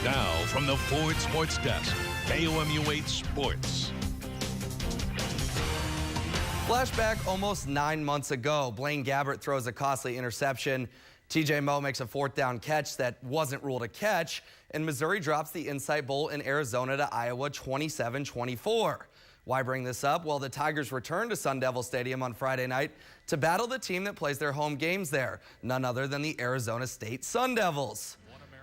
Now from the Ford Sports Desk, KOMU8 Sports. Flashback almost 9 months ago. Blaine Gabbert throws a costly interception. TJ Moe makes a fourth down catch that wasn't ruled a catch, and Missouri drops the Insight Bowl in Arizona to Iowa 27-24. Why bring this up? Well, the Tigers return to Sun Devil Stadium on Friday night to battle the team that plays their home games there, none other than the Arizona State Sun Devils.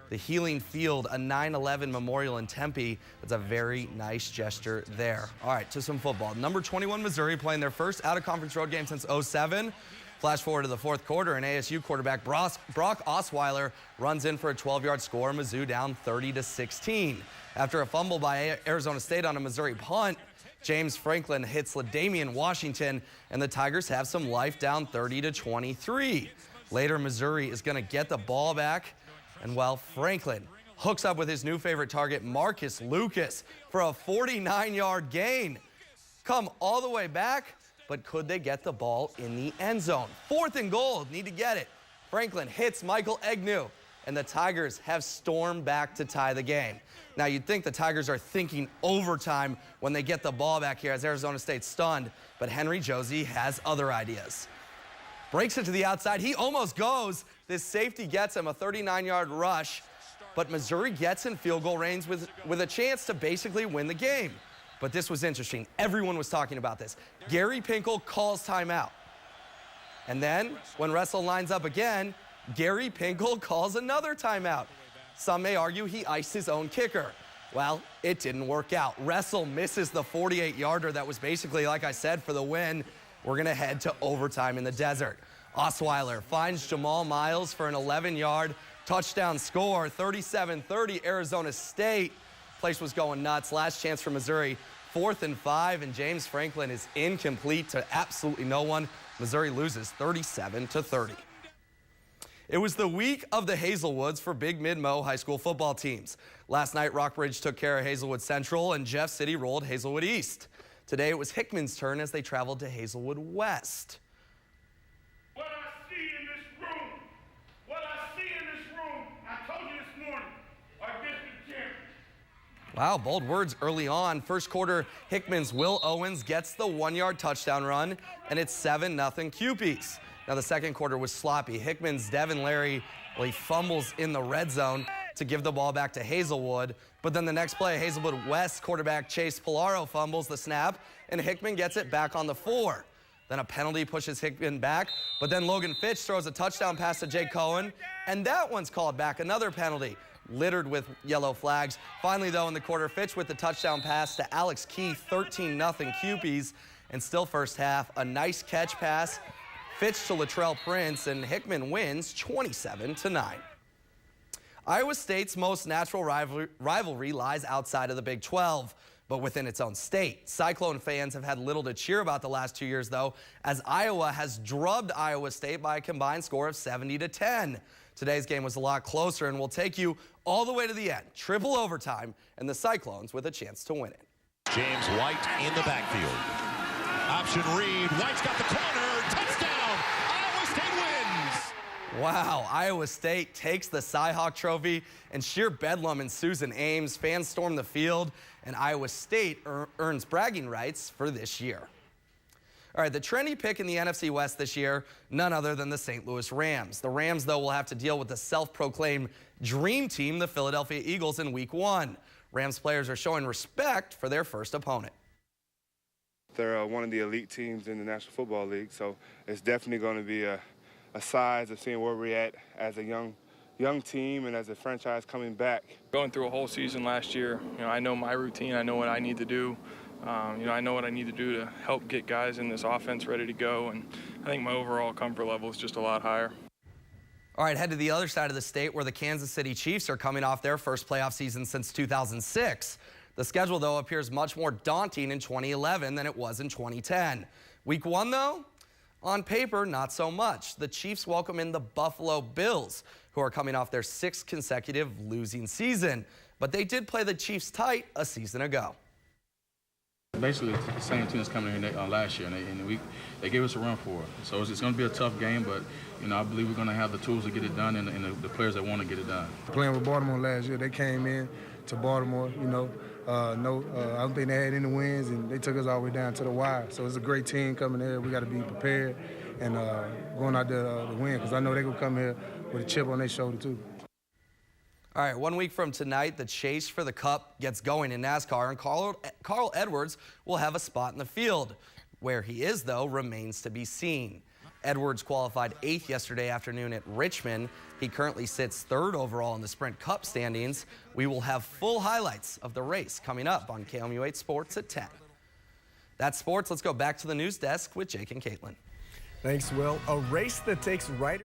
The Healing Field, a 9/11 memorial in Tempe. It's a very nice gesture there. All right, to some football. Number 21 Missouri playing their first out-of-conference road game since '07. Flash forward to the fourth quarter, and ASU quarterback Brock Osweiler runs in for a 12-yard score. Mizzou down 30-16. After a fumble by Arizona State on a Missouri punt, James Franklin hits LaDamian Washington, and the Tigers have some life down 30-23. Later, Missouri is going to get the ball back, and while Franklin hooks up with his new favorite target, Marcus Lucas, for a 49-yard gain. Come all the way back, but could they get the ball in the end zone? 4th and goal, need to get it. Franklin hits Michael Egnew, and the Tigers have stormed back to tie the game. Now, you'd think the Tigers are thinking overtime when they get the ball back here as Arizona State's stunned, but Henry Josie has other ideas. Breaks it to the outside. He almost goes. This safety gets him a 39-yard rush, but Missouri gets in field goal range with a chance to basically win the game. But this was interesting. Everyone was talking about this. Gary Pinkel calls timeout. And then when Wrestle lines up again, Gary Pinkel calls another timeout. Some may argue he iced his own kicker. Well, it didn't work out. Wrestle misses the 48-yarder that was basically, like I said, for the win. We're going to head to overtime in the desert. Osweiler finds Jamal Miles for an 11-yard touchdown score. 37-30 Arizona State. Place was going nuts. Last chance for Missouri. 4th and 5, and James Franklin is incomplete to absolutely no one. Missouri loses 37-30. It was the week of the Hazelwoods for Big Mid-Mo high school football teams. Last night, Rockbridge took care of Hazelwood Central, and Jeff City rolled Hazelwood East. Today, it was Hickman's turn as they traveled to Hazelwood West. What I see in this room, I told you this morning, our district champions. Wow, bold words early on. First quarter, Hickman's Will Owens gets the 1-yard touchdown run, and it's 7-0 Cupies. Now, the second quarter was sloppy. Hickman's Devin Larry, well, he fumbles in the red zone to give the ball back to Hazelwood. But then the next play, Hazelwood West quarterback Chase Polaro fumbles the snap, and Hickman gets it back on the 4. Then a penalty pushes Hickman back, but then Logan Fitch throws a touchdown pass to Jake Cohen, and that one's called back, another penalty, littered with yellow flags. Finally, though, in the quarter, Fitch with the touchdown pass to Alex Key, 13-0 Cupies, and still first half, a nice catch pass, Fitch to Latrell Prince, and Hickman wins 27-9. Iowa State's most natural rivalry lies outside of the Big 12, but within its own state. Cyclone fans have had little to cheer about the last 2 years, though, as Iowa has drubbed Iowa State by a combined score of 70-10. Today's game was a lot closer, and we'll take you all the way to the end. Triple overtime, and the Cyclones with a chance to win it. James White in the backfield. Option read. White's got the corner. Touchdown! Iowa State wins! Wow, Iowa State takes the Cy-Hawk Trophy, and sheer bedlam in Susan Ames. Fans storm the field, and Iowa State earns bragging rights for this year. All right, the trendy pick in the NFC West this year, none other than the St. Louis Rams. The Rams, though, will have to deal with the self-proclaimed dream team, the Philadelphia Eagles, in Week 1. Rams players are showing respect for their first opponent. They're one of the elite teams in the National Football League, so it's definitely going to be a size of seeing where we're at as a young team and as a franchise coming back. Going through a whole season last year, I know my routine, I know what I need to do. I know what I need to do to help get guys in this offense ready to go, and I think my overall comfort level is just a lot higher. All right, head to the other side of the state where the Kansas City Chiefs are coming off their first playoff season since 2006. The schedule, though, appears much more daunting in 2011 than it was in 2010. Week 1, though, on paper, not so much. The Chiefs welcome in the Buffalo Bills, who are coming off their 6th consecutive losing season. But they did play the Chiefs tight a season ago. basically the same team that's coming in here last year, and they gave us a run for it. So it's going to be a tough game, but I believe we're going to have the tools to get it done and the players that want to get it done. Playing with Baltimore last year, they came in to Baltimore, I don't think they had any wins, and they took us all the way down to the wire. So it's a great team coming here. We got to be prepared and going out there to win, because I know they're going to come here with a chip on their shoulder too. All right, 1 week from tonight, the chase for the Cup gets going in NASCAR, and Carl Edwards will have a spot in the field. Where he is, though, remains to be seen. Edwards qualified 8th yesterday afternoon at Richmond. He currently sits 3rd overall in the Sprint Cup standings. We will have full highlights of the race coming up on KOMU8 Sports at 10. That's sports. Let's go back to the news desk with Jake and Caitlin. Thanks, Will. A race that takes right